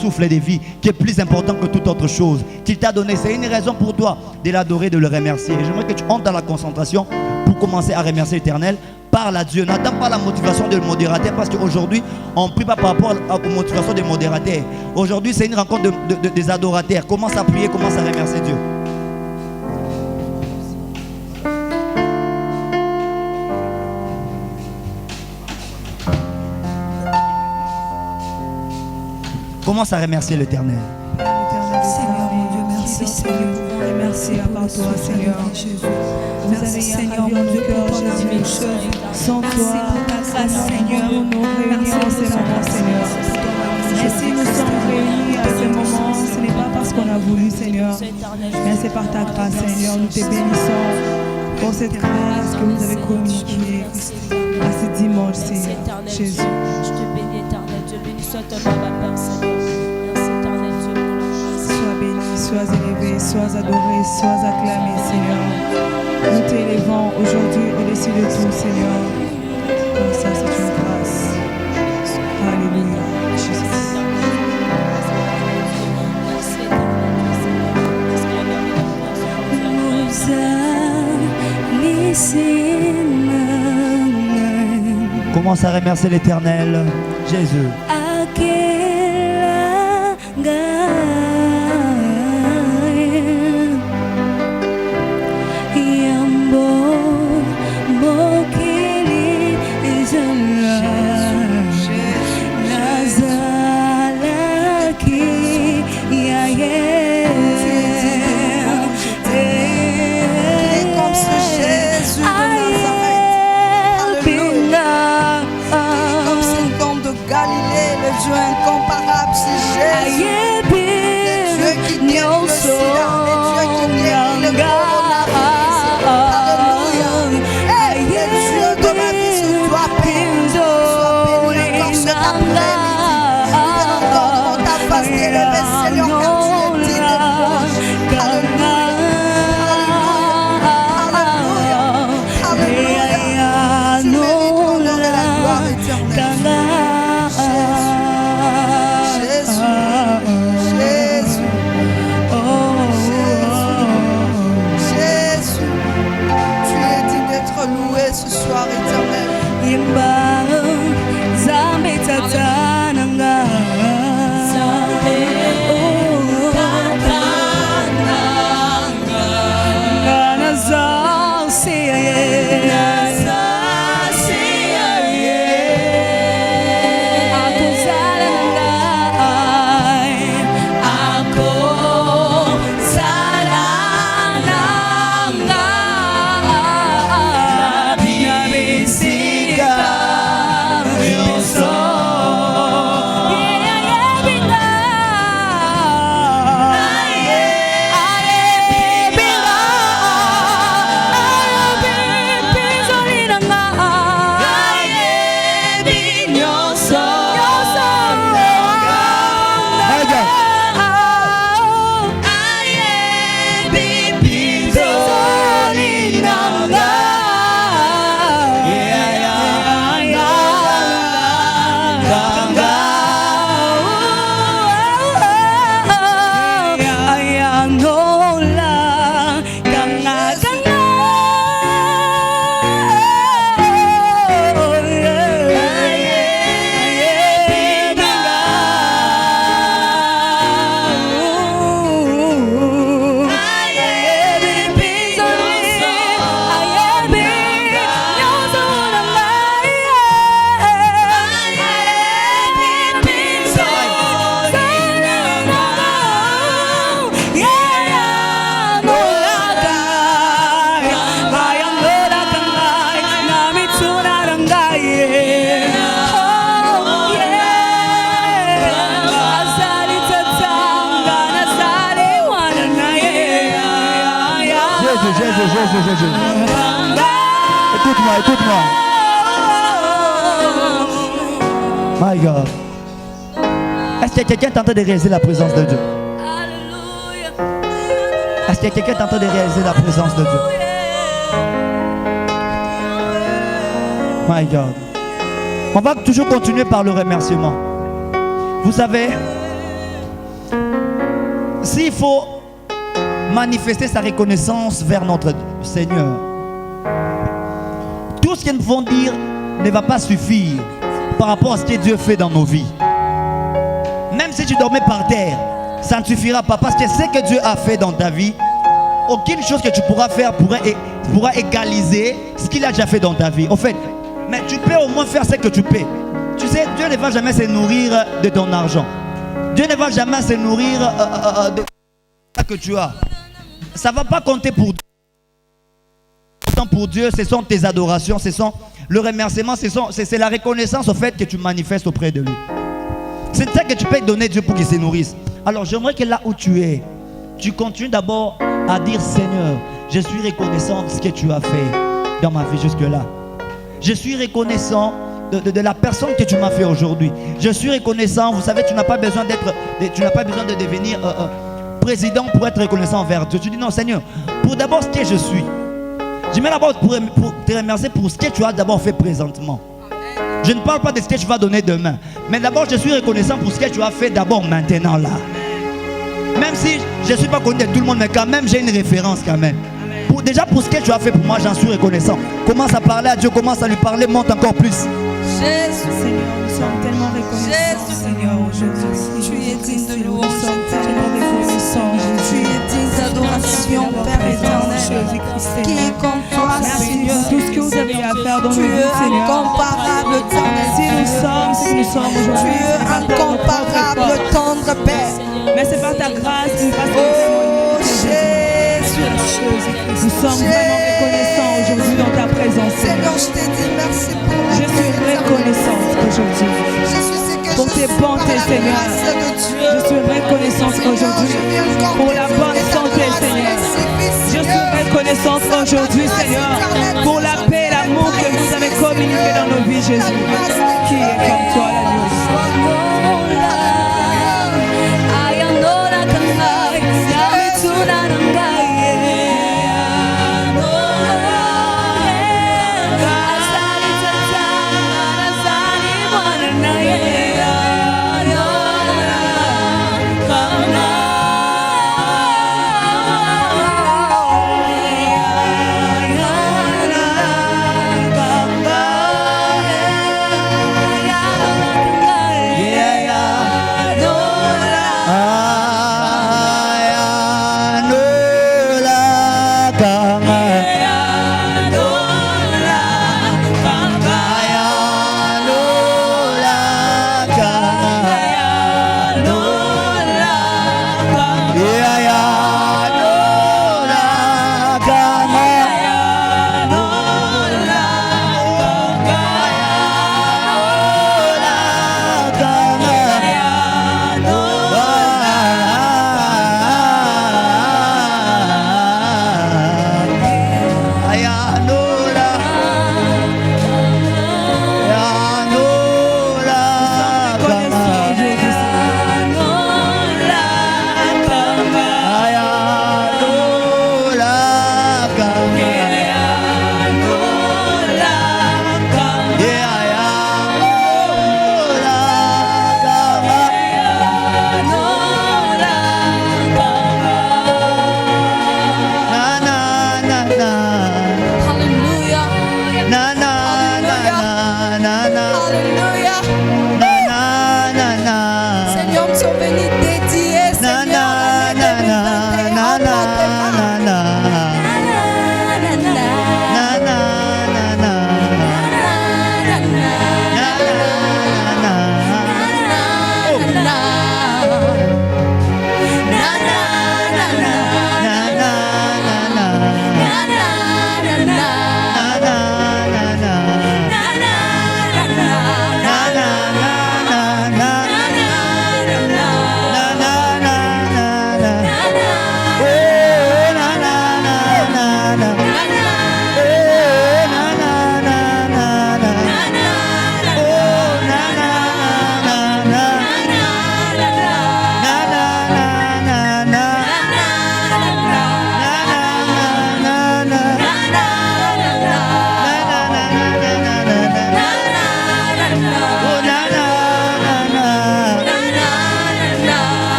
souffle de vie qui est plus important que toute autre chose qu'il t'a donné. C'est une raison pour toi de l'adorer, de le remercier. J'aimerais que tu entres dans la concentration pour commencer à remercier l'Éternel. Parle à Dieu, n'attends pas la motivation du modérateur, parce qu'aujourd'hui on ne prie pas par rapport aux motivations des modérateurs. Aujourd'hui c'est une rencontre des adorateurs. Commence à prier, commence à remercier Dieu. Commence à remercier l'Éternel. Seigneur mon Dieu, merci Seigneur. Merci à part toi Seigneur Jésus. Merci Seigneur mon Dieu pour ton amour. Sans toi, Seigneur, nous réunis en ce moment Seigneur. Et si nous sommes réunis à ce moment, ce n'est pas parce qu'on a voulu Seigneur, mais c'est par ta grâce Seigneur. Nous te bénissons pour cette grâce que vous avez communiquée à ce dimanche Seigneur Jésus. Je te bénis éternel Dieu, béni soit ton nom ma Père Seigneur. Merci éternel Dieu pour la grâce. Sois béni, sois élevé, sois adoré, sois acclamé Seigneur. Nous t'élevons aujourd'hui au-dessus de tout Seigneur. Comme ça c'est une grâce. Alléluia. Commence à remercier l'Éternel. Jésus. Dieu incomparable, c'est Jésus. Le Dieu qui guérit le sida, le Dieu qui guérit le coronavirus. Alléluia. Hey, le Dieu de ma vie, je dois bénir. Sois béni encore cet après-midi. Nous venons encore devant ta face t'élever, Seigneur, car tu es digne de louange. Alléluia. Alléluia. Alléluia. Tu mérites l'honneur et la gloire éternelle. Loué ce soir éternel. Jésus. Écoute-moi, écoute-moi. My God. Est-ce que quelqu'un est en train de réaliser la présence de Dieu? Est-ce que quelqu'un est en train de réaliser la présence de Dieu? My God. On va toujours continuer par le remerciement. Vous savez, s'il faut manifester sa reconnaissance vers notre Seigneur, tout ce qu'ils nous vont dire ne va pas suffire par rapport à ce que Dieu fait dans nos vies. Même si tu dormais par terre, ça ne suffira pas, parce que ce que Dieu a fait dans ta vie, aucune chose que tu pourras faire pourra égaliser ce qu'il a déjà fait dans ta vie. En fait, mais tu peux au moins faire ce que tu peux. Tu sais, Dieu ne va jamais se nourrir de ton argent. Dieu ne va jamais se nourrir de ce que tu as. Ça ne va pas compter pour Dieu. Pour Dieu, ce sont tes adorations, ce sont le remerciement, c'est la reconnaissance au fait que tu manifestes auprès de lui. C'est ça que tu peux donner à Dieu pour qu'il se nourrisse. Alors j'aimerais que là où tu es, tu continues d'abord à dire: Seigneur, je suis reconnaissant de ce que tu as fait dans ma vie jusque-là. Je suis reconnaissant de la personne que tu m'as fait aujourd'hui. Je suis reconnaissant. Vous savez, tu n'as pas besoin de devenir président pour être reconnaissant envers Dieu. Tu dis: non, Seigneur, pour d'abord ce que je suis. Je mets d'abord pour te remercier pour ce que tu as d'abord fait présentement. Je ne parle pas de ce que tu vas donner demain. Mais d'abord, je suis reconnaissant pour ce que tu as fait d'abord maintenant là. Même si je ne suis pas connu de tout le monde, mais quand même, j'ai une référence quand même. Déjà pour ce que tu as fait pour moi, j'en suis reconnaissant. Commence à parler à Dieu, commence à lui parler, monte encore plus. Jésus, Seigneur, nous sommes tellement reconnaissants, Seigneur, aujourd'hui. Tu es digne de louange, nous sommes tellement reconnaissants. Tu es digne d'adoration, Père éternel. Qui est comme toi, Seigneur? Tout ce que vous avez à faire dans nos Tu vies, es Seigneur. incomparable, tendre. Si nous sommes Tu aujourd'hui, es incomparable, tendre Père. mais c'est par ta grâce que nous passons. Oh Jésus, Nous sommes vraiment reconnaissants aujourd'hui dans ta présence, Seigneur, Seigneur. je te dis merci pour la Je suis reconnaissante aujourd'hui pour tes bontés, Seigneur. Je suis reconnaissante aujourd'hui pour la bonne santé, Seigneur. Je suis reconnaissante aujourd'hui, Seigneur, pour la paix et l'amour que vous avez communiqué dans nos vies, Jésus. Qui est comme toi, l'agneau?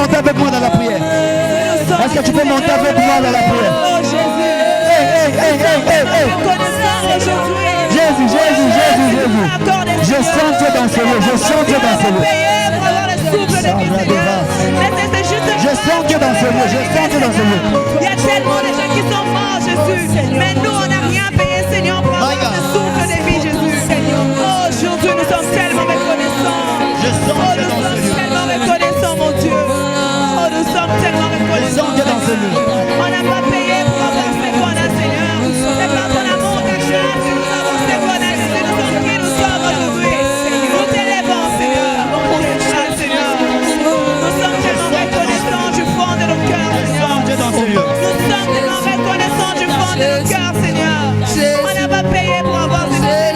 monter avec moi dans la prière? Est-ce que tu peux monter avec moi dans la prière? Jésus, Jésus, Jésus, Jésus. Je sens Dieu dans ce lieu, je sens Dieu dans ce lieu. Je sens Dieu dans ce lieu, je sens Dieu dans ce lieu. Il y a tellement de gens qui sont morts, Jésus. Mais nous, on n'a rien payé, Seigneur, pour avoir ce souffle de vie, Jésus. Oh, aujourd'hui, nous sommes tellement reconnaissants. Je sens Oh, Dieu nous dans ce sommes lieu. tellement reconnaissants, mon Dieu. Oh, nous sommes tellement Je reconnaissants. sens Dieu dans ce lieu. On n'a pas payé pour avoir ce qu'on a, Seigneur. C'est par ton amour, ta grâce que nous avons ce qu'on a. Nous sommes qui nous sommes aujourd'hui. Nous t'élèvons, Seigneur. Pour cette grâce, Seigneur. Nous sommes tellement reconnaissants du fond de nos cœurs, Je Seigneur. sens Dieu dans ce lieu. Nous sommes tellement reconnaissants du fond de nos cœurs, Seigneur. On n'a pas payé pour avoir ce Seigneur.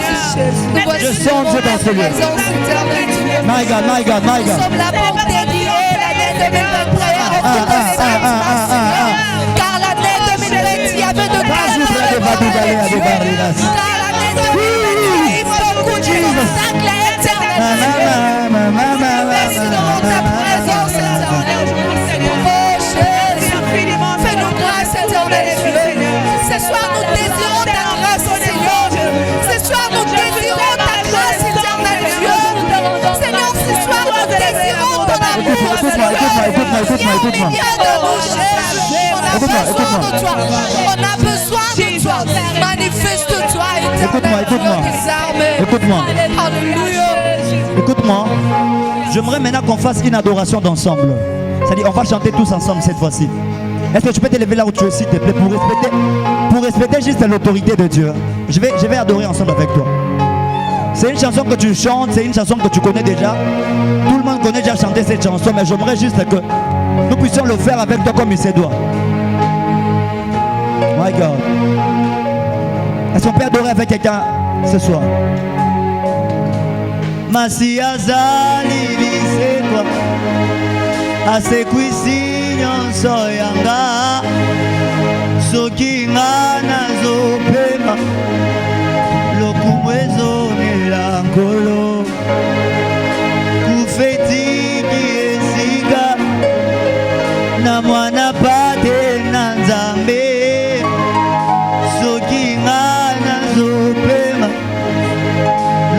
Je sens Dieu dans ce lieu. My God, my God, my God. Nous sommes là pour dédier l'année 2023 à toutes les Seigneur. Car l'année 2020 avait de grâce. Car l'année 2020 il faut beaucoup de miracles éternels. Merci dans ta présence éternelle. Oh Jésus, fais-nous grâce éternelle, Dieu. Ce soir nous désirons ta grâce, Seigneur. Ce soir nous désirons ta grâce éternelle, Dieu. Seigneur, ce soir nous désirons ton amour. Écoute-moi. Viens de nous, Jésus. On a besoin de toi. On a besoin de toi. Manifeste-toi éternellement. Écoute-moi. Tes armées. Écoute-moi. Alléluia. Écoute-moi. J'aimerais maintenant qu'on fasse une adoration d'ensemble. C'est-à-dire, on va chanter tous ensemble cette fois-ci. Est-ce que tu peux te lever là où tu es, s'il te plaît, pour respecter juste l'autorité de Dieu? Je vais adorer ensemble avec toi. C'est une chanson que tu chantes, c'est une chanson que tu connais déjà. Tout le monde connaît déjà chanter cette chanson, mais j'aimerais juste que nous puissions le faire avec toi comme il se doit. My God. Est-ce qu'on peut adorer avec quelqu'un ce soir? Masiazali lisekwa asekwisi nyonso yanga soki nga nazopema lokumu ezongela nkolo kufetiki esika na mwana pate na nzambe soki nga nazopema.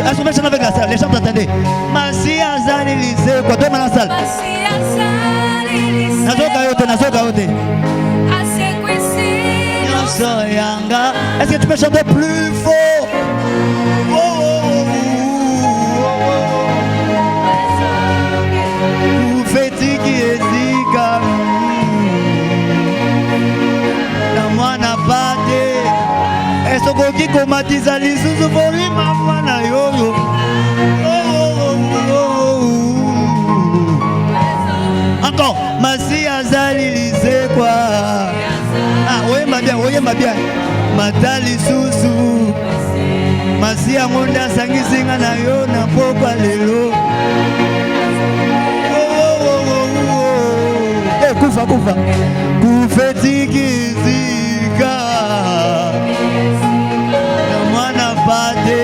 Est-ce qu'on peut chanter avec la salle? Les gens t'entendent. Masi azali lise quoi? Toi dans la salle. Nazoka yote. Nyonso yanga. Est-ce que tu peux chanter plus fort? Oh, oh, oh, oh. Ufetiki ezika na mwana pate. Est-ce qu'on peut komatiza lisusu volima mwana yoyo? Encore, Masi azali lise quoi? Ah, oyemba bien. Matali susu. Masi amonda sangisinga na yo na pokwa lelo. Eh, kufa. Kufetiki zika. Na mwana pate.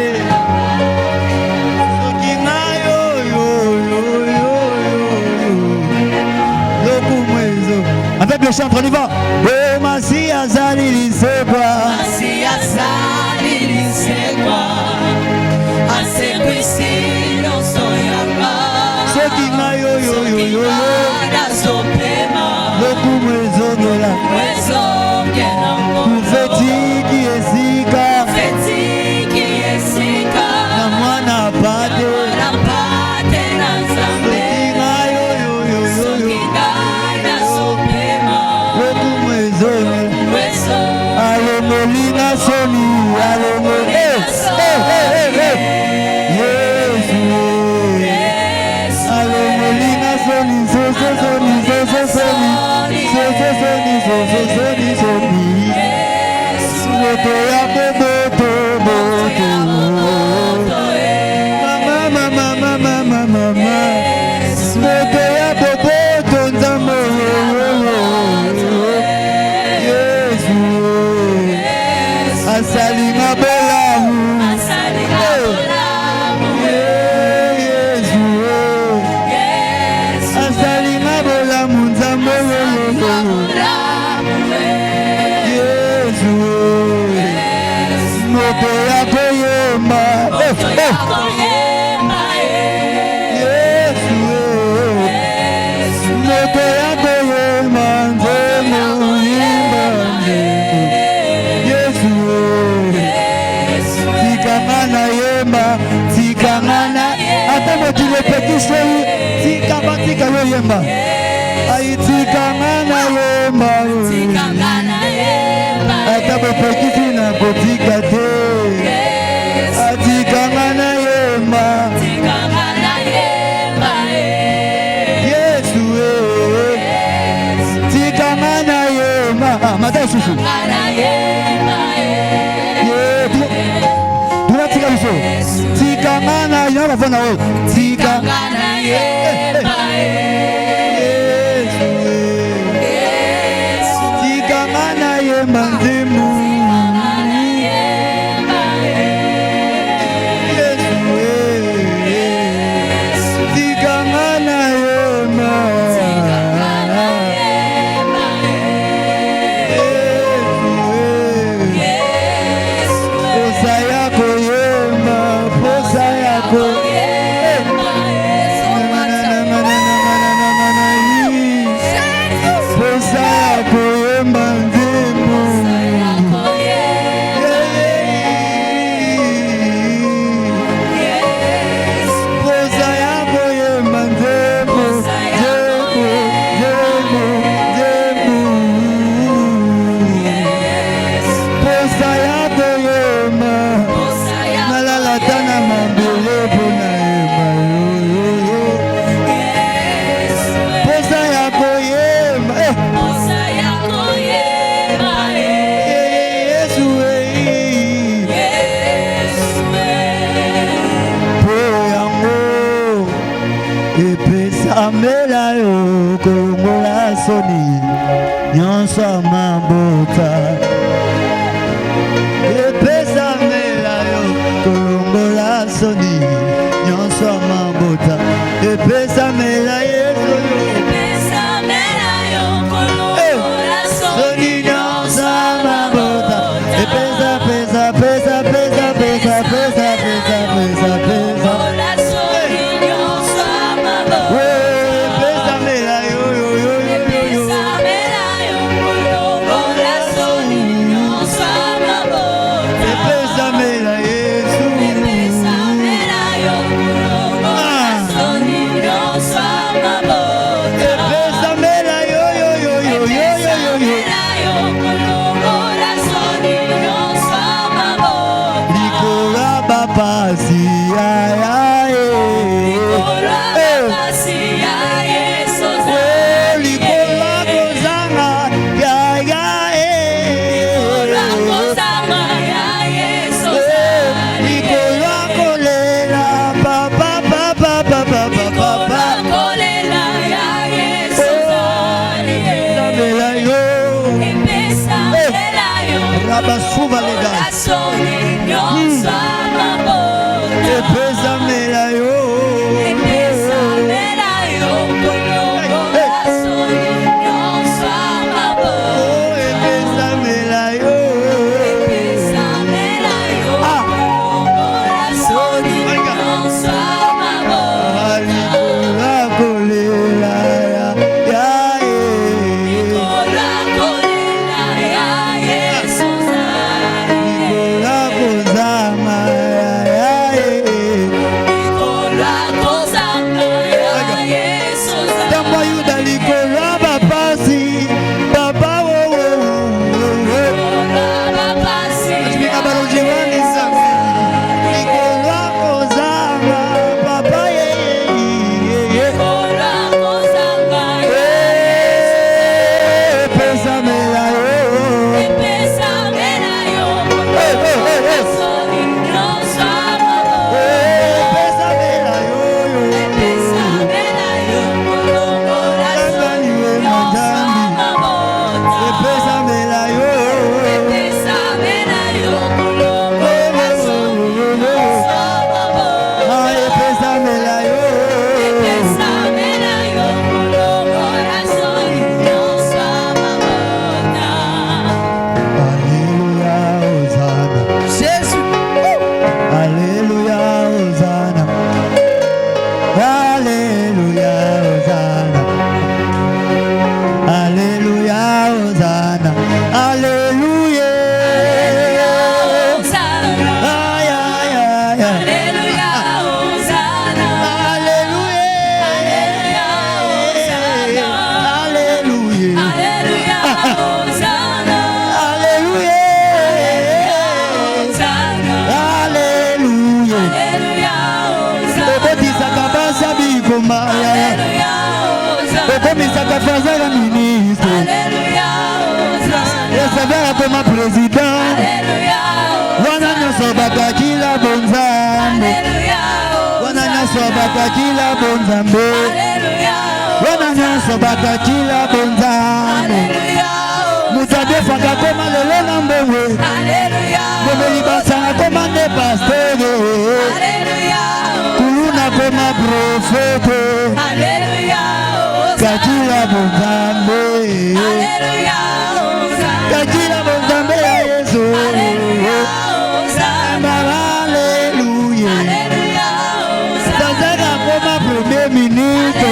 Avec le chantre, on y va. Oh, Masi azali lisekwa. Masi azali lisekwa. Asekwisi nyonso yanga. Soki nga yo. Nazopema. Lokumu ezongela. Kufetiki esika. Na mwana pate. Alongolinga soni, alongolinga soni, soni. Moto ya boboto. Mama. Moto ya boboto nzambe. Asalinga bolamu. Yesu. Asalinga bolamu. Pesa Hosanna. Alléluia. Aïe, aïe, aïe, aïe. Alléluia, Hosanna. Alléluia. Alléluia. Alléluia, Hosanna. Alléluia. Hosanna. Alléluia. Alléluia, Hosanna. Okotisaka basabi komaya. Alléluia, Hosanna. Okomisaka fazala ministre. Alléluia, Hosanna. Esabela koma président. Alléluia, Wana nyonso bakakila bonzambe. Alléluia, Wana nyonso bakakila bonzambe. Alléluia, Wana nyonso bakakila bonzambe. Alléluia, Mutu adefaka koma lelo na mbongo. Alléluia, Bomeli basanga koma nde pastere. Alléluia, Kuluna koma profete. Alléluia, Kakila bonzambe. Alléluia, Kakila bonzambe ya Yesu. Alléluia, Alléluia. Tazaka koma premier ministre.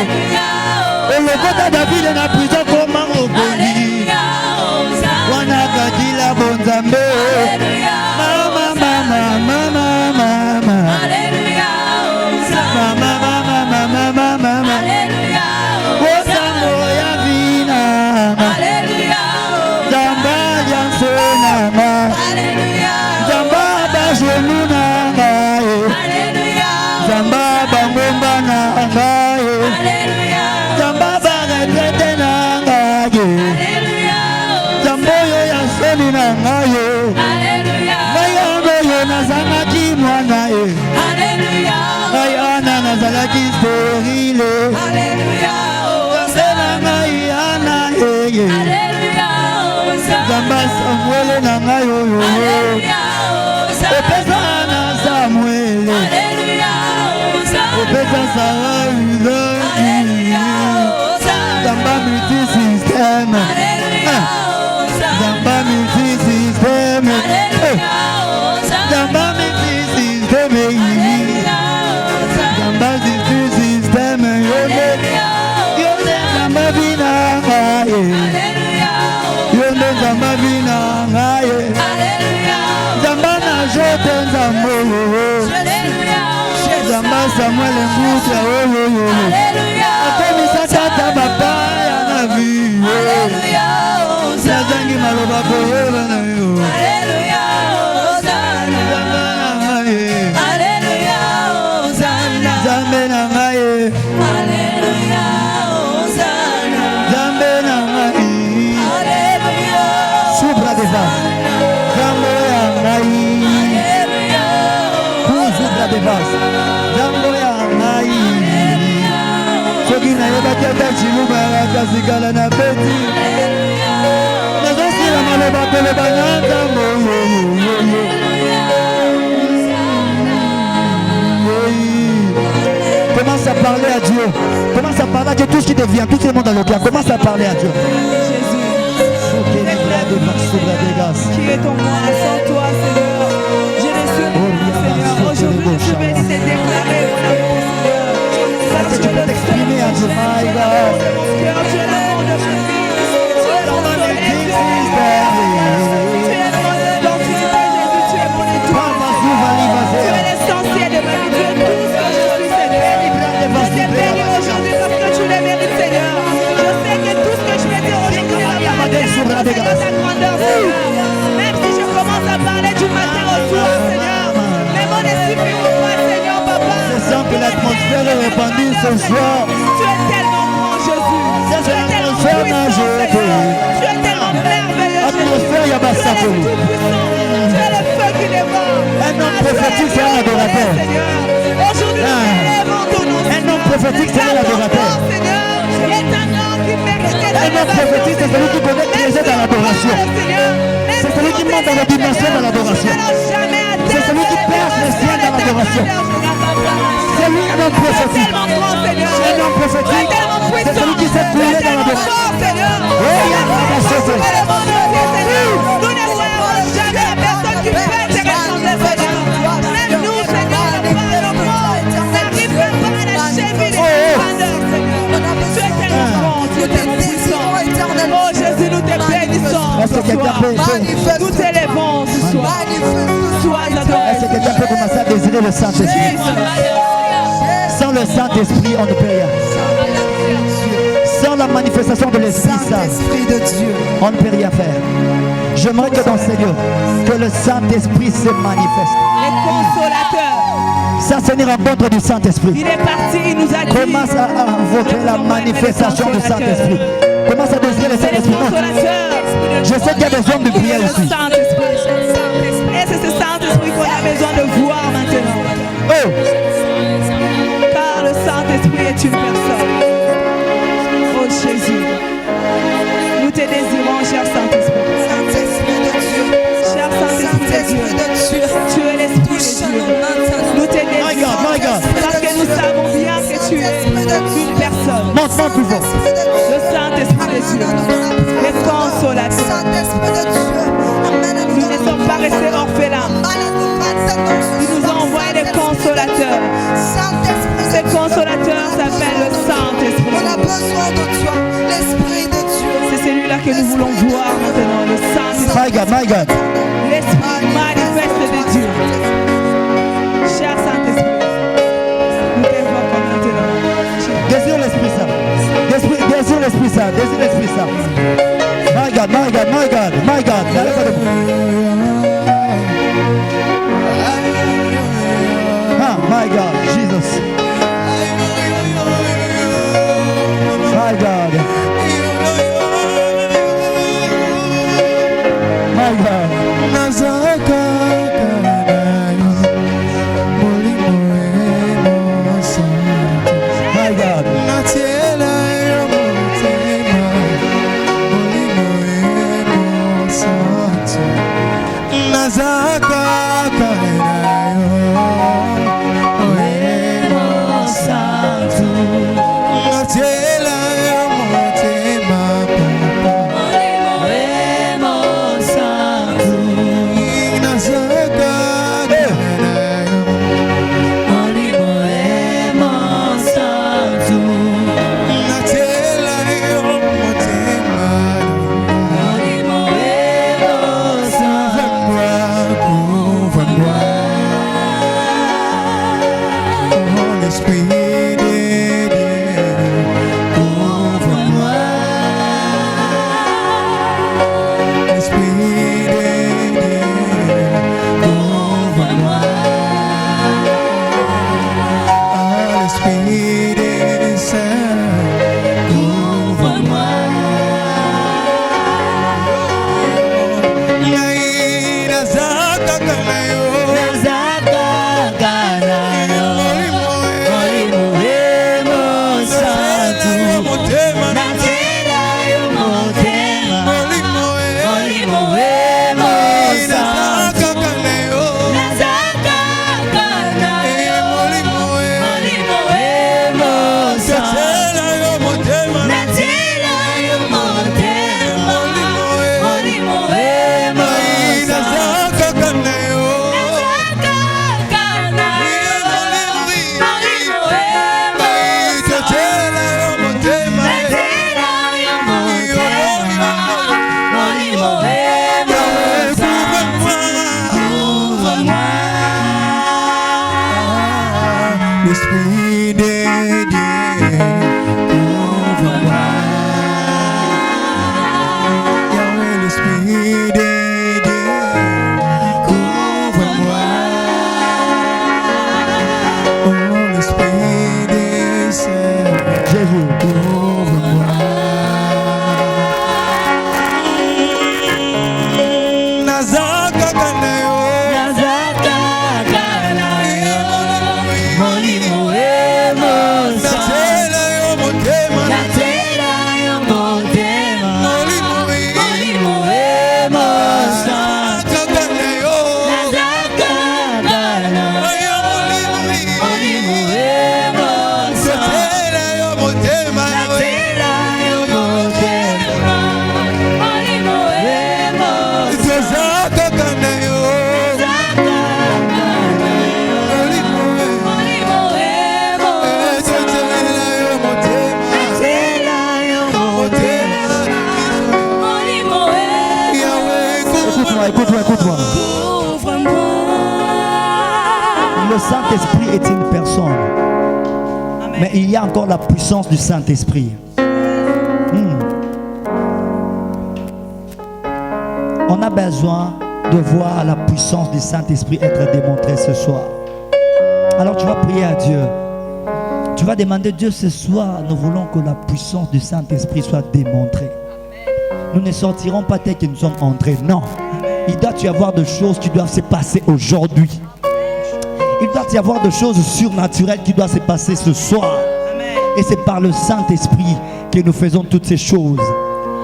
Olokota David na prison koma mokonzi. Wana kakila bonzambe. Mama, mama, mama, mama. Mama, mama, mama, mama, mama. Osango ya vina. Zamba jansonama. Zamba bajenu na ngaye. Zamba bangomba na ngaye. Zamba baretrete na ngaye. Zamba yo ya soni na ngaye. Mayambo yo nazalaki mwana ye. Ngai ana nazalaki sterile. Ngai na ngai ana yeye. Zamba Samuele na ngai oyo. Opesa na Samuele. Opesa Sara Ugangi. Zamba multi-système. Zamba multi-système. Zamba multi-système. Zamba multi-système. Yonde Zamba vina ngaye. Yonde Zamba vina ngaye. Zamba na jote Zambo. Zamba Samuel Mbuja. Akomisa tata bapaya na viyo. Nazangi maloba koyeba na yo. Zamba na ngaye. Zambe na ngaye. Zambe na ngaye. Subra de vas. Zambo ya ngaye. Subra de vas. Zambo ya ngaye. Soki na yebaki ata chiluba yakasikala na beti. Nazosila maloba koloba na nzambo. Commence à parler à Dieu. Commence à parler à Dieu. Tout ce qui te vient, tout ce monde dans le cœur. Commence à parler à Dieu. Jésus, qui est ton moi sans toi, Seigneur. Je ne suis pas, Seigneur. Aujourd'hui, je vais te déclarer mon amour, Seigneur. Parce que tu peux t'exprimer à Dieu. My God. Tu es l'amour de ma vie. Tu es mon Dans amour. le Christ, Tu es mon identité, Jésus. Tu es mon étoile. Tu es l'essentiel de ma vie. Tu es tout ce que je suis, Seigneur. Je t'ai béni aujourd'hui parce que tu le mérites, Seigneur. Je sais que tout ce que je vais dire aujourd'hui va parler de ta grandeur, Seigneur. Même si je commence à parler du matin au soir, Seigneur. Mes mots ne suffiront pas, Seigneur, papa. Je sens que l'atmosphère est répandue ce soir. Tu es tellement grand, Jésus. Tu es tellement puissant, Seigneur. Tu es tellement merveilleux, Atmosphère, Jésus. Yaba Tu es Sakolo. le tout-puissant. Tu es le feu qui dévore. Un homme prophétique, c'est un adorateur. Aujourd'hui, nous élevons ton nom, Un homme prophétique, c'est un adorateur. Seigneur. Et un homme qui mérite que Un homme prophétique, c'est celui qui connaît Dieu dans l'adoration. C'est celui qui monte dans la dimension de l'adoration. C'est celui qui perce les cieux dans l'adoration. C'est lui un homme prophétique. C'est un homme prophétique. C'est celui qui s'est brûlé dans l'adoration. Oh, il y a un Nous ne voyons jamais la personne qui fait te ressembler, Seigneur. Même nous, Seigneur, par nos mots, n'arrive pas à la cheville de ta grandeur, Seigneur. Tu es tellement grand, tu es tellement puissant. Oh Jésus, nous te bénissons. Est-ce que quelqu'un peut... Nous t'élevons ce soir. Sois adoré. Est-ce que quelqu'un peut commencer à désirer le Saint-Esprit? Sans le Saint-Esprit, on ne peut rien. Sans la manifestation de l'Esprit Saint, on ne peut rien faire. J'aimerais que dans ces lieux, que le Saint-Esprit se manifeste. Les consolateurs. Ça, c'est une rencontre du Saint-Esprit. Il est parti, il nous a dit. Commence à invoquer la manifestation du Saint-Esprit. Commence à désirer le C'est les Saint-Esprit. consolateurs. Je sais qu'il y a des hommes de prière Le ici. Saint-Esprit. Et c'est ce Saint-Esprit qu'on a besoin de voir maintenant. Oh! Car le Saint-Esprit est une personne. Oh Jésus. Nous te désirons, cher Saint-Esprit. Cher Saint-Esprit de Dieu. Tu es l'Esprit de Dieu. Nous te My God, my désirons. God. Parce que nous savons bien que tu es une personne. Montre-moi plus fort. Le Saint-Esprit de Dieu. Les consolateurs. Nous ne sommes pas restés orphelins. Il nous a envoyé des consolateurs. Ces consolateurs s'appellent le Saint-Esprit. On a besoin de toi, l'Esprit de Dieu. C'est celui-là que nous voulons voir maintenant, le Saint-Esprit. My God, my God. L'Esprit manifeste de Dieu. Cher Saint-Esprit, nous t'invoquons maintenant. Désire l'Esprit Saint. Désire l'Esprit Saint. Désire l'Esprit Saint. My God, my God, my God, my God. N'allez pas debout. Ah, my God, Jesus. My God. My God. My God. écoute-moi. Couvre-moi. Le Saint-Esprit est une personne. Amen. Mais il y a encore la puissance du Saint-Esprit. On a besoin de voir la puissance du Saint-Esprit être démontrée ce soir. Alors tu vas prier à Dieu. Tu vas demander Dieu ce soir, nous voulons que la puissance du Saint-Esprit soit démontrée. Nous ne sortirons pas tel que nous sommes entrés. Non. Il doit y avoir des choses qui doivent se passer aujourd'hui. Il doit y avoir des choses surnaturelles qui doivent se passer ce soir. Amen. Et c'est par le Saint-Esprit que nous faisons toutes ces choses.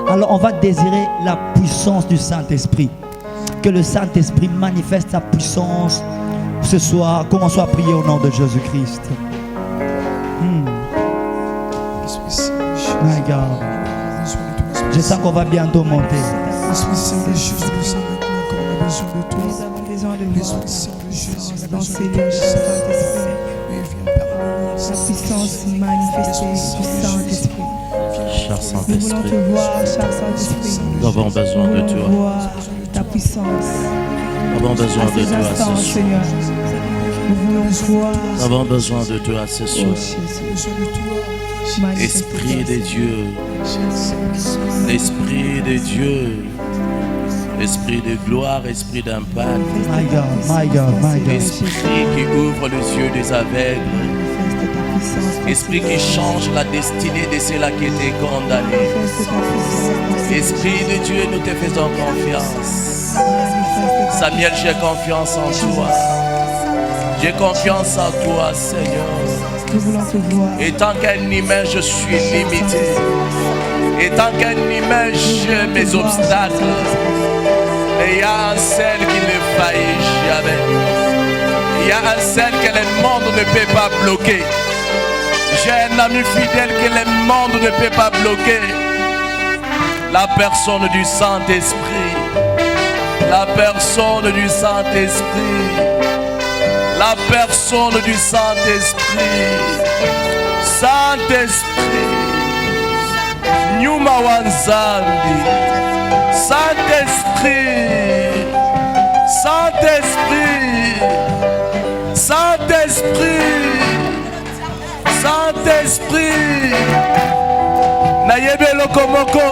Alors on va désirer la puissance du Saint-Esprit. Que le Saint-Esprit manifeste sa puissance ce soir. Commençons à prier au nom de Jésus-Christ. My God. Je sens qu'on va bientôt monter. Nous avons besoin de voir dans ces lieux, Saint-Esprit. La puissance manifestée du Saint-Esprit. Cher Nous voulons Saint-Esprit, te voir, cher Saint-Esprit. nous avons besoin de Nous voulons toi. voir ta puissance. Nous avons besoin À de ces toi instants, ce soir. Seigneur. Nous voulons voir. Nous avons besoin de toi ce Oh soir. Jésus. Esprit de Dieu, Esprit de Dieu, Esprit de gloire, Esprit d'impact, My God, my God, my God. Esprit qui ouvre les yeux des aveugles, Manifeste ta puissance. Esprit qui change la destinée de ceux-là qui étaient condamnés. Manifeste ta puissance. Esprit de Dieu, nous te faisons confiance. Manifeste ta Samuel, j'ai confiance en toi. J'ai confiance en toi, Seigneur. Nous voulons te voir. Étant qu'un humain, je suis limité. Étant qu'un humain, j'ai mes obstacles. Mais il y a un seul qui ne faillit jamais. Il y a un seul que le monde ne peut pas bloquer. J'ai un ami fidèle que le monde ne peut pas bloquer. La personne du Saint-Esprit. La personne du Saint-Esprit. La personne du Saint-Esprit. Saint-Esprit. Nyuma Wanzambi. Saint-Esprit. Saint-Esprit. Saint-Esprit. Saint-Esprit. Nayebe lokomoko.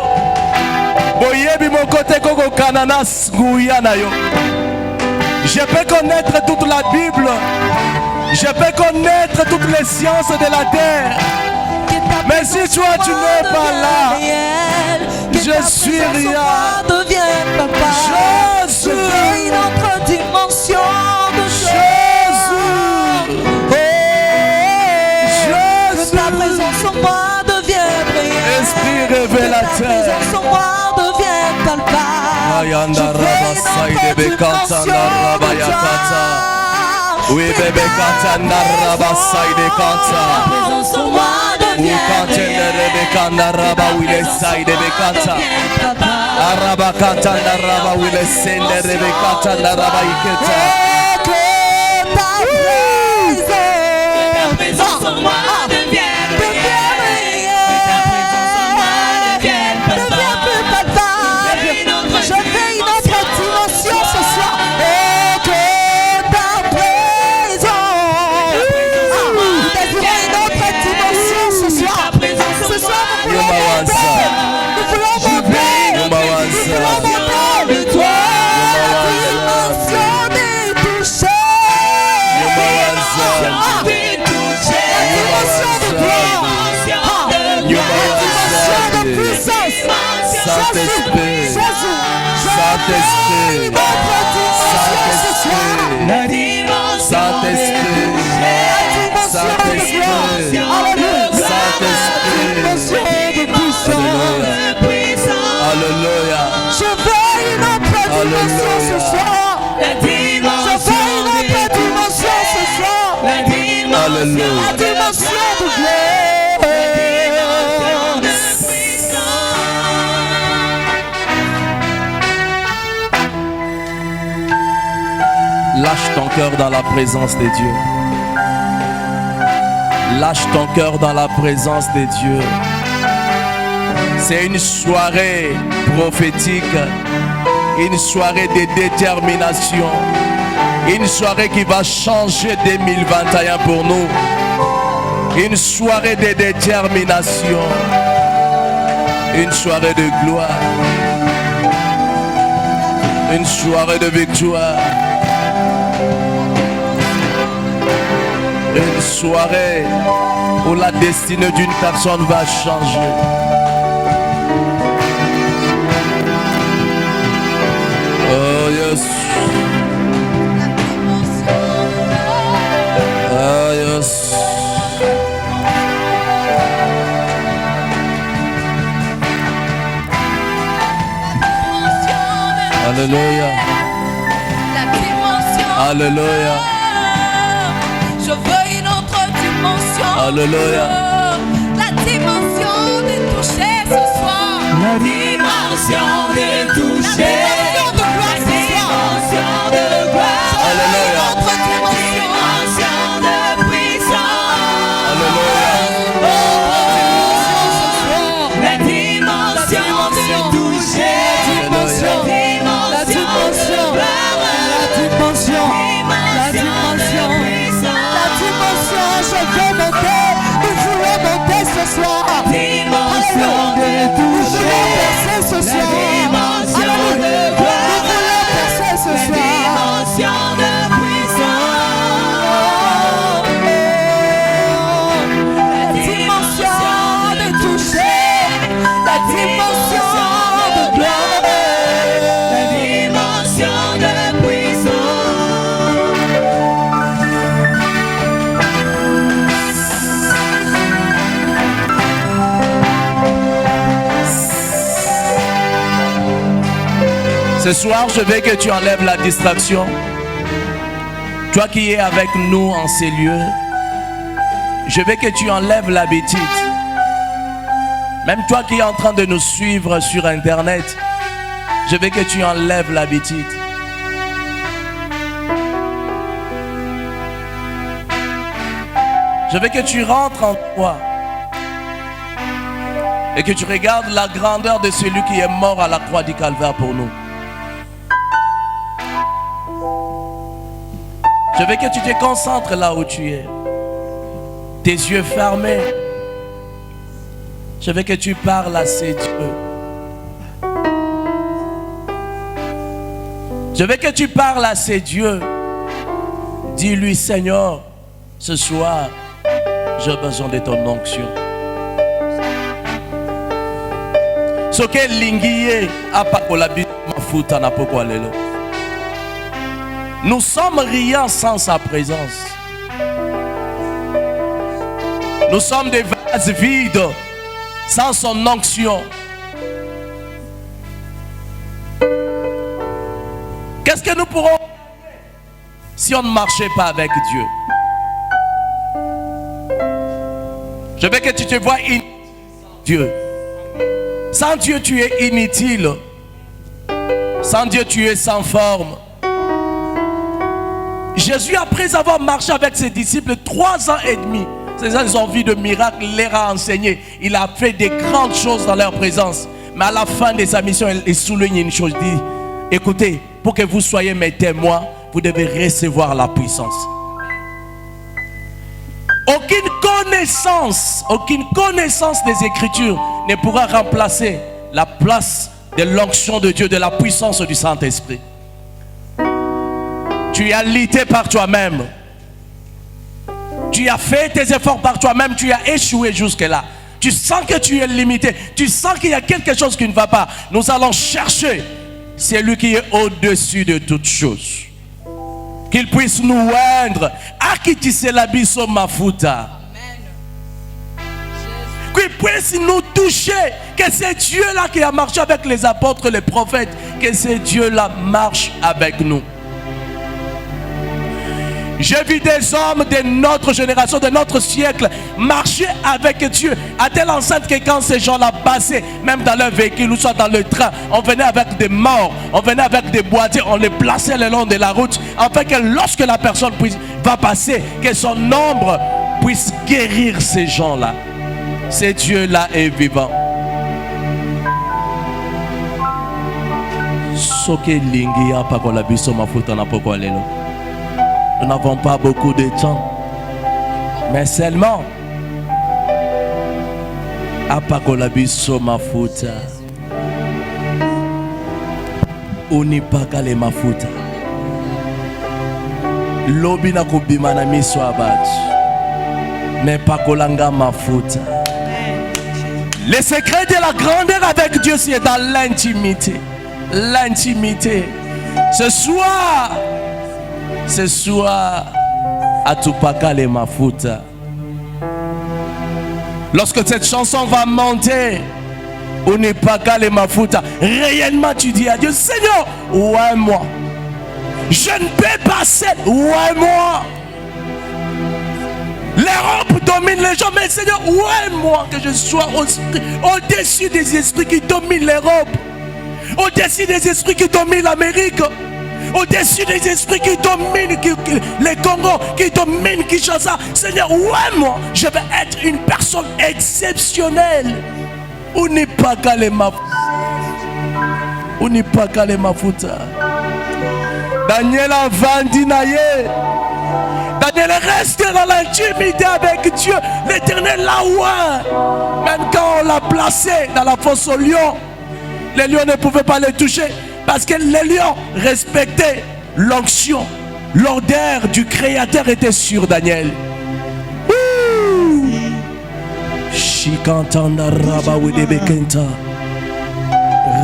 Boyebi mokote koko kananas nguya nayo. Je peux connaître toute la Bible. Je peux connaître toutes les sciences de la terre. Mais si toi tu n'es pas là, je suis rien. Jésus, une autre dimension de Jésus, Que ta présence en moi devienne réelle. Esprit Que ta révélateur. présence en moi devienne palpable. Ayanda raba saide bekata naraba yakata. Oui bébé kata naraba saide kata. Ta présence en moi Oui devienne kata réelle. nerebe naraba oui les saide bekata. Araba kata naraba oui les sende rebe kata naraba iketa. Que ta présence en moi devienne réelle. Devienne plus palpable. Je veux une autre dimension ce soir. Et que ta présence. Nous désirons une autre dimension ce soir. Ce soir, nous voulons monter. Nous voulons monter. Nous voulons monter de toi. La dimension des touchés. La dimension de gloire. La dimension de puissance. Saint-Esprit, Jésus. Saint-Esprit, Notre dimension ce soir. La dimension Saint-Esprit, Saint-Esprit. Alléluia. Saint-Esprit. Dimension de puissance. Alléluia. Je veux une autre dimension ce soir. Je veux une autre dimension ce soir. Alléluia. La dimension de gloire. Lâche ton cœur dans la présence de Dieu. Lâche ton cœur dans la présence de Dieu. C'est une soirée prophétique. Une soirée de détermination. Une soirée qui va changer 2021 pour nous. Une soirée de détermination. Une soirée de gloire. Une soirée de victoire. Une soirée où la destinée d'une personne va changer. Oh yes. Oh yes. Alléluia. La dimension. Alléluia. Je veux une autre dimension. Alléluia. La dimension de toucher ce soir. La dimension de toucher. La dimension de gloire ce soir. de gloire. Alléluia. Autre dimension. De puissance. Alléluia. La dimension de toucher. Alléluia. La dimension. La dimension. Je veux monter. Nous voulons monter ce soir. Dimension de toucher. Nous voulons percer ce soir. Alléluia. Nous voulons percer ce soir. Dimension de puissance. La dimension de toucher. La dimension de gloire. La dimension de Ce soir, je veux que tu enlèves la distraction. Toi qui es avec nous en ces lieux, je veux que tu enlèves l'habitude. Même toi qui es en train de nous suivre sur Internet, je veux que tu enlèves l'habitude. Je veux que tu rentres en toi et que tu regardes la grandeur de celui qui est mort à la croix du Calvaire pour nous. Je veux que tu te concentres là où tu es. Tes yeux fermés. Je veux que tu parles à ces dieux. Je veux que tu parles à ces dieux. Dis-lui, Seigneur, ce soir, j'ai besoin de ton onction. Ce que lingiye apakolabi mafuta na poko lelo. Nous sommes rien sans sa présence. Nous sommes des vases vides sans son onction. Qu'est-ce que nous pourrons si on ne marchait pas avec Dieu? Je veux que tu te vois inutile. Dieu. Sans Dieu, tu es inutile. Sans Dieu, tu es sans forme. Jésus, après avoir marché avec ses disciples 3 ans et demi, ces gens, ils ont vu de miracles, il leur a enseigné. Il a fait des grandes choses dans leur présence. Mais à la fin de sa mission, il souligne une chose. Il dit, écoutez, pour que vous soyez mes témoins, vous devez recevoir la puissance. Aucune connaissance des Écritures ne pourra remplacer la place de l'onction de Dieu, de la puissance du Saint-Esprit. Tu as lutté par toi-même. Tu as fait tes efforts par toi-même. Tu as échoué jusque-là. Tu sens que tu es limité. Tu sens qu'il y a quelque chose qui ne va pas. Nous allons chercher celui qui est au-dessus de toutes choses. Qu'il puisse nous oindre. Akitiselabisho mafuta. Qu'il puisse nous toucher. Que c'est Dieu-là qui a marché avec les apôtres, les prophètes. Que c'est Dieu-là marche avec nous. J'ai vu des hommes de notre génération, de notre siècle, marcher avec Dieu à telle enceinte que quand ces gens-là passaient, même dans leur véhicule ou soit dans le train, on venait avec des morts, on venait avec des boîtiers, on les plaçait le long de la route, afin que lorsque la personne va passer, que son ombre puisse guérir ces gens-là. Ce Dieu-là est vivant. Soke lingi ya pakola biso mafuta na poko lelo. Nous n'avons pas beaucoup de temps. Mais seulement à pakola biso mafuta. Unipaka le mafuta. Lobi na kubima na miso abatu. Mais pakolanga mafuta. Le secret de la grandeur avec Dieu, c'est dans l'intimité. L'intimité. Ce soir, Atupaka le mafuta. Lorsque cette chanson va monter, Unipaka le mafuta, réellement tu dis à Dieu, Seigneur, ouais moi. Je ne peux pas seul, ouais moi. L'Europe domine les gens, mais Seigneur, ouais moi que je sois au-dessus des esprits qui dominent l'Europe, au-dessus des esprits qui dominent l'Amérique, au-dessus des esprits qui dominent les Congo, qui dominent Kinshasa. Seigneur, ouais moi, je vais être une personne exceptionnelle. On n'est pas calé mafuta. Daniel a vendu naïe. Daniel reste dans l'intimité avec Dieu, l'Éternel là où. Même quand on l'a placé dans la fosse aux lions, les lions ne pouvaient pas le toucher parce que les lions respectaient l'onction. L'odeur du Créateur était sur Daniel. Shikantanda raba wile bekenta.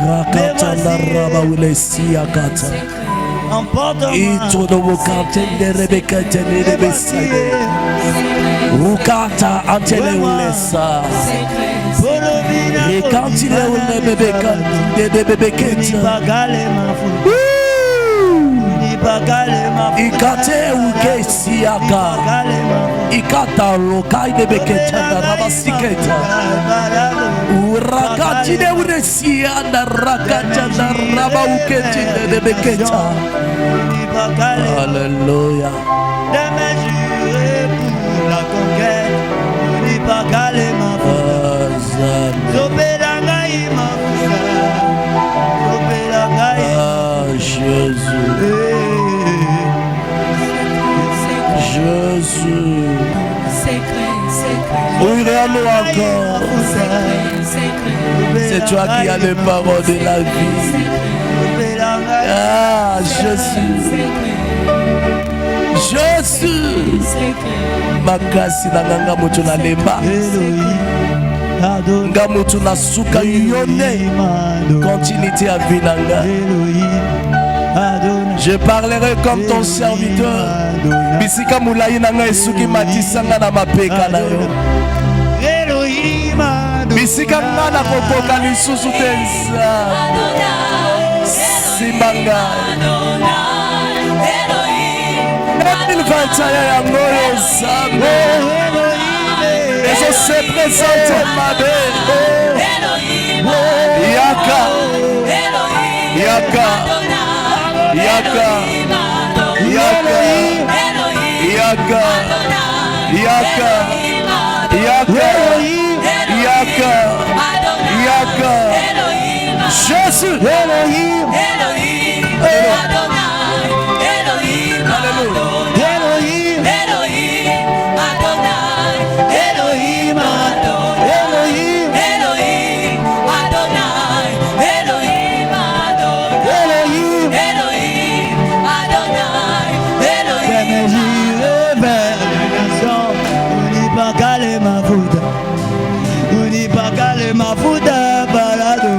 Rakatanda raba wile siyakata. Ito no kantende rebekete ne beside. Ukata antele ulesa. Rekantile ule bebekante de bebekete. Ikate uke siyaka. Ikata lokai de bekete na rabasiketa. Urakati de uresia na rakata na raba ukete de beketa. Alléluia. Démesuré pour la conquête, on n'est pas calé ma foi. Zopélangaï ma foi. Zopélangaï. Ah Jésus. Jésus. Ouvre-nous encore. C'est toi qui as les paroles de la vie. Ah Jésus. Jésus. Makasi na nganga mutu na lema. Nga mutu na suka yone. Continuité à vinanga. Je parlerai comme ton serviteur. Bisika mulai nanga esuki matisanga na mapeka na yo. Bisika ngana kokoka lisusu tensa. Simbanga. Ilvantaya ya ngoyo sambe. Eso se presente mabe. Yaka. Yaka. Yaka. Yaka. Yaka. Yaka. Yaka. Yaka. Yaka. Jésus. Elohim. Elohim. Adonai. Elohim. Elohim. Elohim. Adonai. Elohim. Elohim. Elohim. Adonai. Elohim. Elohim. Elohim. Adonai. Elohim. Démesuré vers les nations, on n'est pas calé ma foudre. On n'est pas calé ma foudre, balado.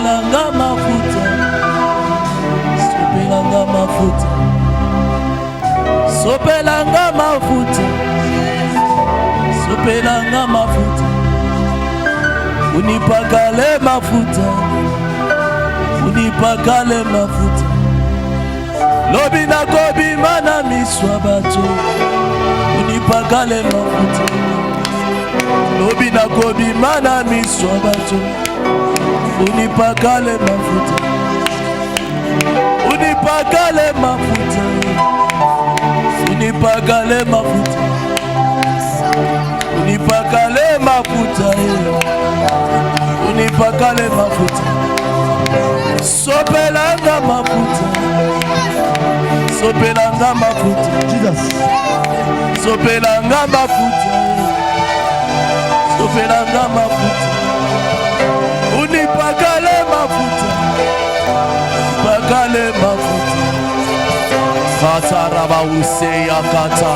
sopelanga mafuta, sopelanga mafuta, sopelanga mafuta, sopelanga mafuta, unipakale mafuta, unipakale mafuta, lobi na kobima na miswa bato, unipakale mafuta, lobi na kobima na miswa bato, unipakale mafuta, unipakale mafuta, unipakale mafuta, unipakale mafuta, unipakale mafuta, sopelanga mafuta, sopelanga mafuta, Jesus. sopelanga mafuta, sopelanga mafuta, unipakale mafuta, pakale mafuta, kata raba useya kata,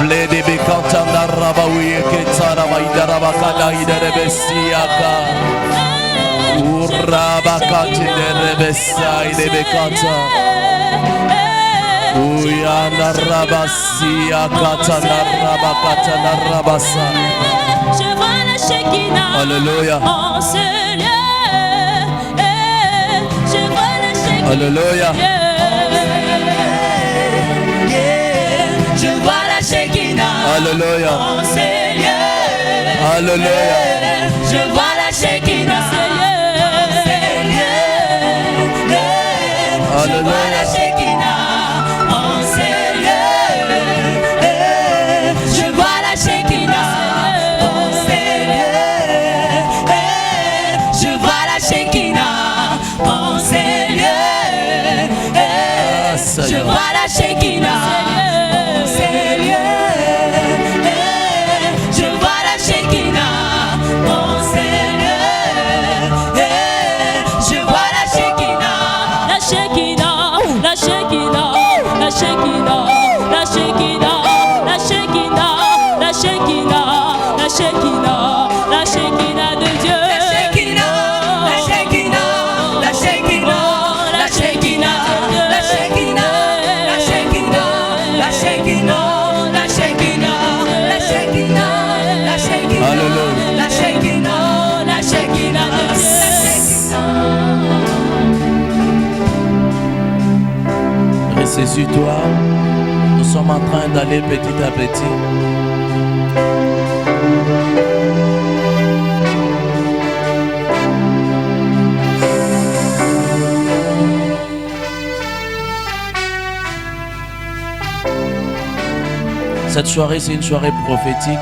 blede be kata na raba uye keta raba ida raba kada ida rebe siyaka, uraba kati de rebe sa ida be kata, uya na raba siyaka ta na raba kata na raba sa. Je vois la Shekinah Alléluia. en ce lieu. Je vois la Shekinah. Alléluia. Je vois la Shekinah Alléluia. en ce lieu. Alléluia. Je vois la Shekinah en ce lieu. Je vois la Shekinah en ce lieu. Je vois la Shekinah en ce lieu. Je vois la Shekinah en ce lieu. Je vois la Shekinah en ce lieu. Je vois la Shekinah en ce lieu. Je vois la Shekinah, la Shekinah, la Shekinah, la Shekinah, la Shekinah, la Shekinah, la Shekinah, la Shekinah, la Shekinah de Dieu. La Shekinah, la Shekinah, la Shekinah, la Shekinah, la Shekinah, la Shekinah, la Shekinah, la Shekinah, la Shekinah, la Shekinah, Alléluia. la Shekinah, la Shekinah de Dieu. Ressaisis-toi. Nous sommes en train d'aller petit à petit. Cette soirée, c'est une soirée prophétique.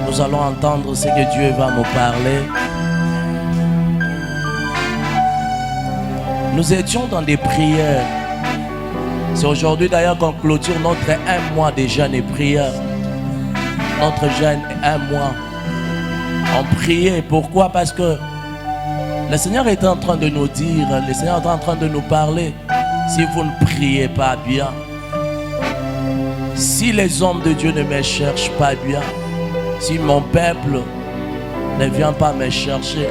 Nous allons entendre ce que Dieu va nous parler. Nous étions dans des prières. C'est aujourd'hui d'ailleurs qu'on clôture notre 1 mois de jeûne et prière. Notre jeûne 1 mois. On priait. Pourquoi? Parce que le Seigneur était en train de nous dire, le Seigneur est en train de nous parler. Si vous ne priez pas bien, si les hommes de Dieu ne me cherchent pas bien, si mon peuple ne vient pas me chercher,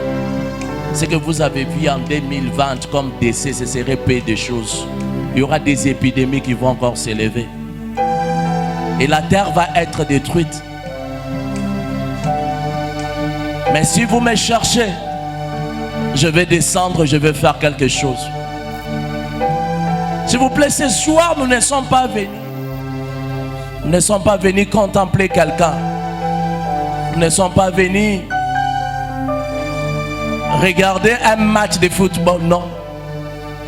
ce que vous avez vu en 2020 comme décès, ce serait peu de choses. Il y aura des épidémies qui vont encore s'élever. Et la terre va être détruite. Mais si vous me cherchez, je vais descendre, je vais faire quelque chose. S'il vous plaît, ce soir, nous ne sommes pas venus. Nous ne sommes pas venus contempler quelqu'un. Nous ne sommes pas venus regarder un match de football, non.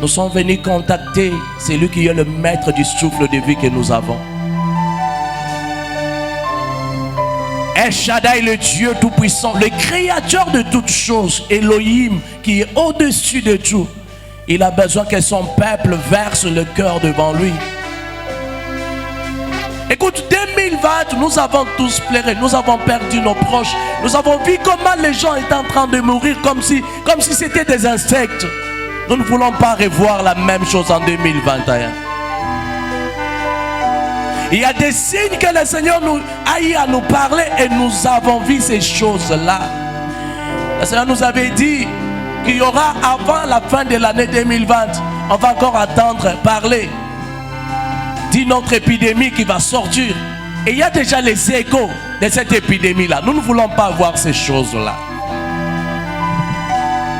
Nous sommes venus contacter celui qui est le maître du souffle de vie que nous avons. El Shaddai, le Dieu Tout-Puissant, le créateur de toutes choses, Elohim, qui est au-dessus de tout. Il a besoin que son peuple verse le cœur devant lui. Écoute, 2020, nous avons tous pleuré, nous avons perdu nos proches. Nous avons vu comment les gens étaient en train de mourir comme si c'était des insectes. Nous ne voulons pas revoir la même chose en 2021. Il y a des signes que le Seigneur a eu à nous parler et nous avons vu ces choses-là. Le Seigneur nous avait dit, qu'il y aura avant la fin de l'année 2020. On va encore attendre parler d'une autre épidémie qui va sortir. Et il y a déjà les échos de cette épidémie-là. Nous ne voulons pas voir ces choses-là.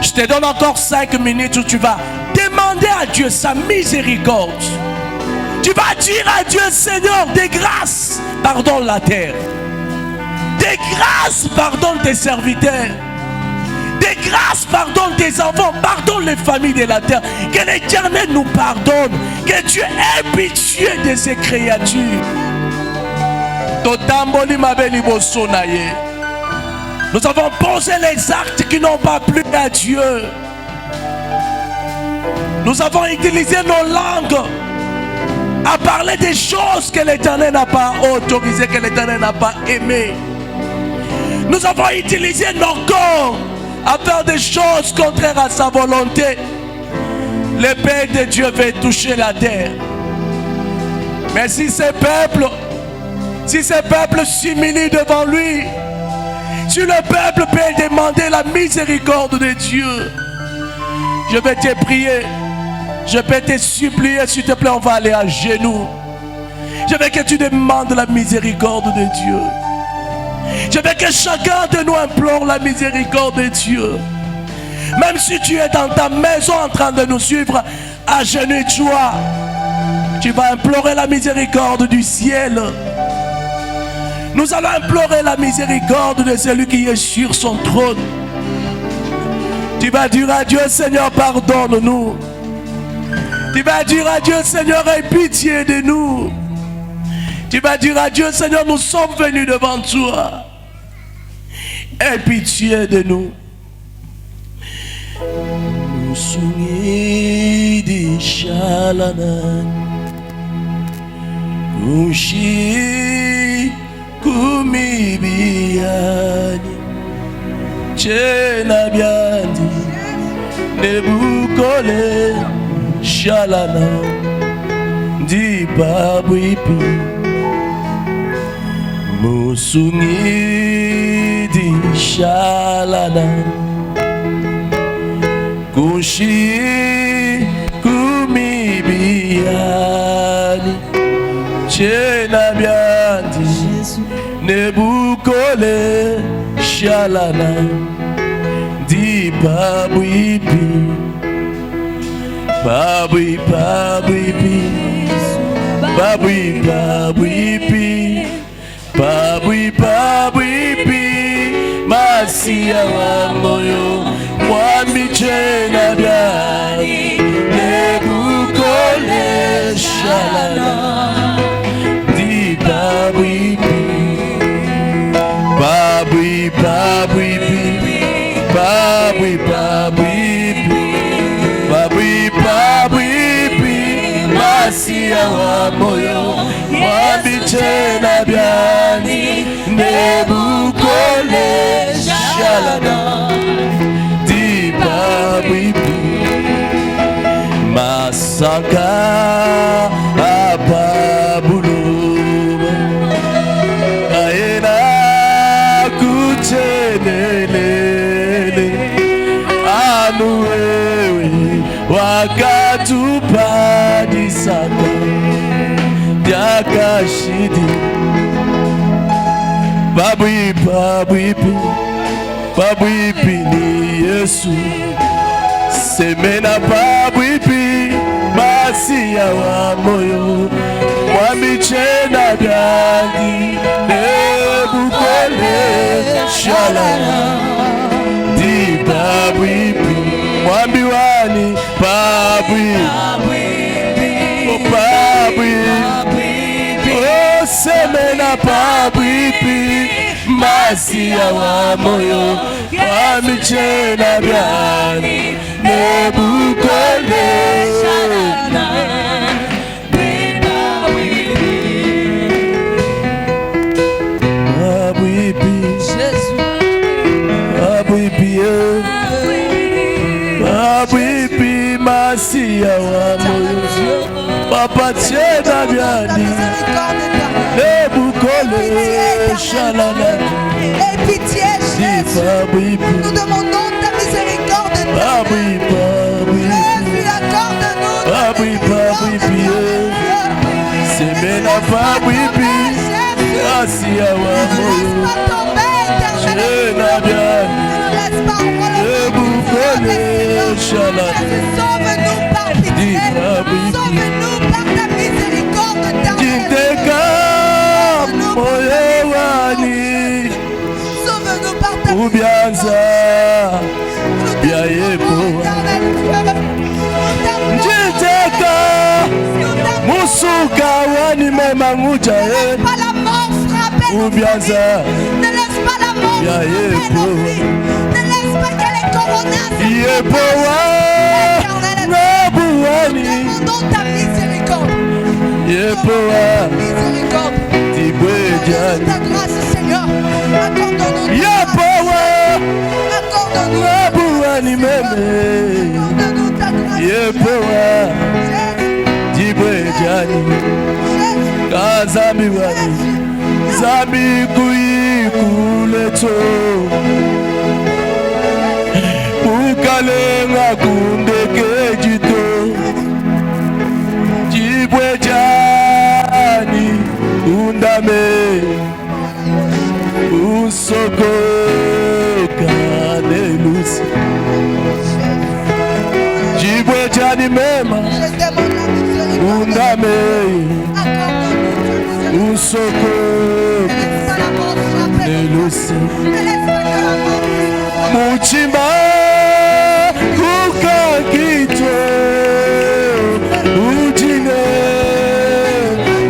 Je te donne encore 5 minutes où tu vas demander à Dieu sa miséricorde. Tu vas dire à Dieu, Seigneur, des grâces, pardonne la terre. Des grâces, pardonne tes serviteurs. Des grâces, pardonne tes enfants, pardonne les familles de la terre. Que l'Éternel nous pardonne. Que Dieu ait pitié de ces créatures. Nous avons posé les actes qui n'ont pas plu à Dieu. Nous avons utilisé nos langues à parler des choses que l'Éternel n'a pas autorisées, que l'Éternel n'a pas aimées. Nous avons utilisé nos corps à faire des choses contraires à sa volonté. Le Père de Dieu veut toucher la terre. Mais si ces peuples s'humilient devant lui, si le peuple peut demander la miséricorde de Dieu, je vais te prier, je vais te supplier, s'il te plaît, on va aller à genoux. Je veux que tu demandes la miséricorde de Dieu. Je veux que chacun de nous implore la miséricorde de Dieu. Même si tu es dans ta maison en train de nous suivre, agenouille-toi. Tu vas implorer la miséricorde du ciel. Nous allons implorer la miséricorde de celui qui est sur son trône. Tu vas dire à Dieu, Seigneur, pardonne-nous. Tu vas dire à Dieu, Seigneur, aie pitié de nous. Tu vas dire à Dieu, Seigneur, nous sommes venus devant toi. Aie pitié de nous. Nous soumis des chalanan, couchés. Kumibiani Chena biandi Nebukole Shalana Di babuipi Musungi di Shalana Kushi Kumibiani Chena biandi Nebukole Shalana Di babuipi Babui babuipi Babui babuipi Babui babuipi Masia wa moyo Mwambi chena biani Nebukole Shalana Di babuipi Babui babui babui babui babui babui masia wa moyo wabichena biani nebukole shalana di babui masaka ababulu Anuewe wakatupadisaka Diakashidi Babuipi ni Yesu Semena babuipi Masia wa moyo Wamichena gandi Nebukole Shalana Di babuipi Mwambi wani babuipi Oh babuipi Oh semena babuipi Masia wa moyo Wamichena gandi Nebukole Shalana Babuipi masia wa moyo Papa chena biani Nebukole Shalana Aie pitié, Jésus. Nous demandons ta miséricorde. accorde-nous. Jésus, accorde-nous. C'est maintenant pas oui, merci à Ne laisse pas tomber, éternel. je n'ai bien. Ne laisse pas sauve-nous par pitié. Sauve-nous par ta miséricorde, sauve-nous par ta Ubianza bia yepo Njiteka musuka wani mema nguja Ne laisse pas la mort frapper nos Ubianza familles. Ne laisse pas la mort Ya frapper yepo. nos vies. Ne laisse pas que les coronas se yepo Éternel, nabuani demandons ta miséricorde. yepo Miséricorde. tibwe jani Ta grâce, Seigneur. Accorde-nous ta yepo grâce. Accorde-nous nabuani meme Accorde-nous ta grâce. yepo Jésus, tibwe jani Jésus, kazambi wani zambi kuikuleto ukalenga kundekejito jibwe jani undame usokoka nelusi jibwe jani mema je demande la miséricorde. undame Accorde-nous. usoko Ne laisse pas la mort frapper. nelusi Ne laisse pas que la mort muchimba kukakito ujine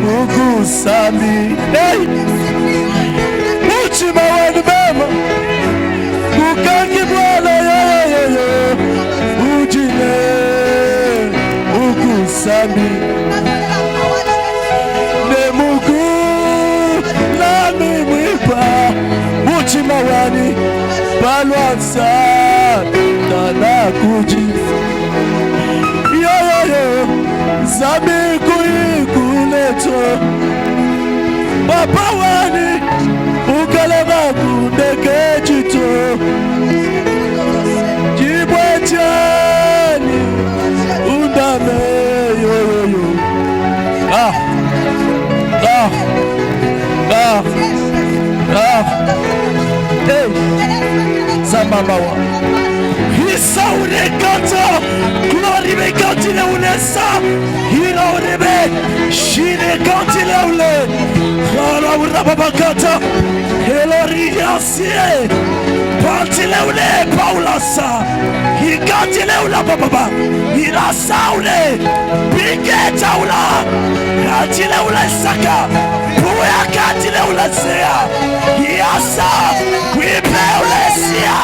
mukusami hey! Muchimba wanu mema kukakibwala yoyoyo ujine mukusami nemuku nami mwipa muchima wani balwansa tanakuji yoyoyo zami kuikuleto papa wani ukalema kundekejito jibwechani undame yoyoyo ah ah ah ah hey Zambamawa Isaurekata Glory be kantile unesa Hira urebe Shine kantile ule Hara urababakata Helori yasie Pantile ule paulasa Hikantile ula bababa Hirasa ule Bigeta ula Kantile ule saka Puya kantile ule sea Yasa Wipe ule sia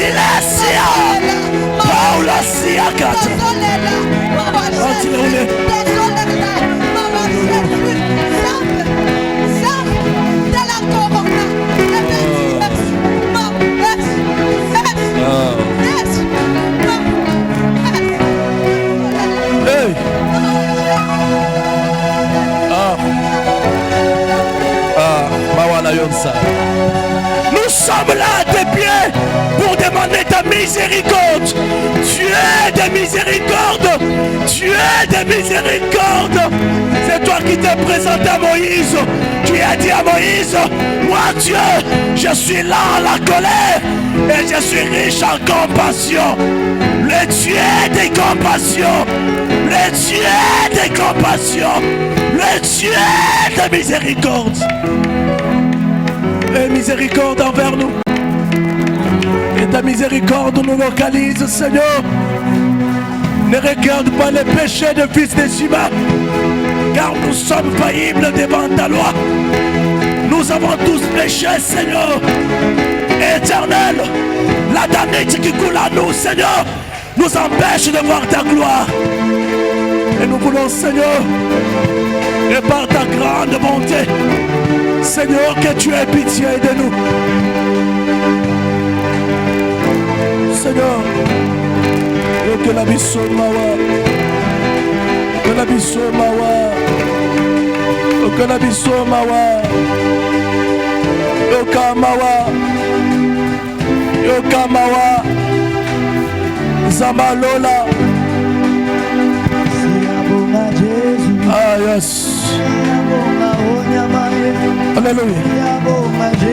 Ilesia Paula sia kata Antile ule Hey Mawana Yonsa. Nous sommes là de pied pour demander ta miséricorde. Tu es de miséricorde. Tu es de miséricorde. C'est toi qui t'es présenté à Moïse. Tu as dit à Moïse, moi Dieu, je suis là à la colère et je suis riche en compassion. Le Dieu des compassions. Le Dieu des compassions. Le Dieu de miséricorde. Et miséricorde envers nous. Et ta miséricorde nous localise, Seigneur. Ne regarde pas les péchés de fils des humains, car nous sommes faillibles devant ta loi. Nous avons tous péché, Seigneur. Éternel, la damnité qui coule à nous, Seigneur, nous empêche de voir ta gloire. Et nous voulons, Seigneur, et par ta grande bonté, Seigneur, que tu aies pitié de nous. Seigneur, que la biso mawa, que la biso mawa, que la biso mawa, Yokamawa, Zambalola. Ah, yes. Alléluia.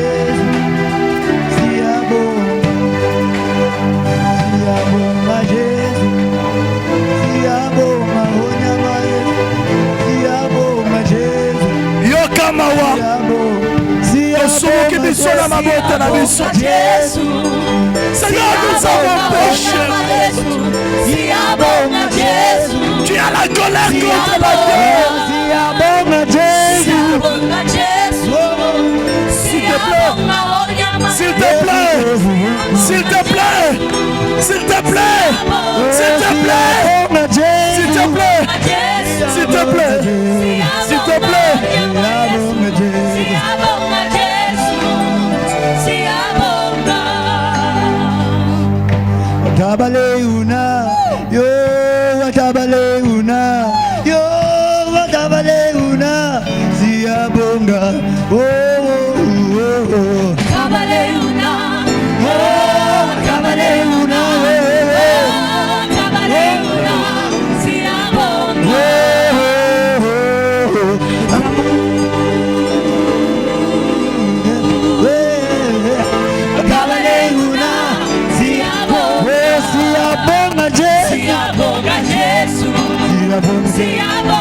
Yokamawa. Osumuki biso na mabota na biso. Seigneur, nous avons péché. Tu as la colère contre la terre. S'il te plaît, s'il te plaît, s'il te plaît, s'il te plaît, s'il te plaît, s'il te plaît, s'il te plaît, s'il te plaît. Watabaleuna, yo watabaleuna, yo watabaleuna, Ziabonga, oh oh oh oh. Kabaleuna, Oh, watabaleuna, Kabaleuna, Ziabonga. Watabaleuna, Ziabonga, Ziabonga, Ziabonga, Jesus. Ziabonga. Ziabonga.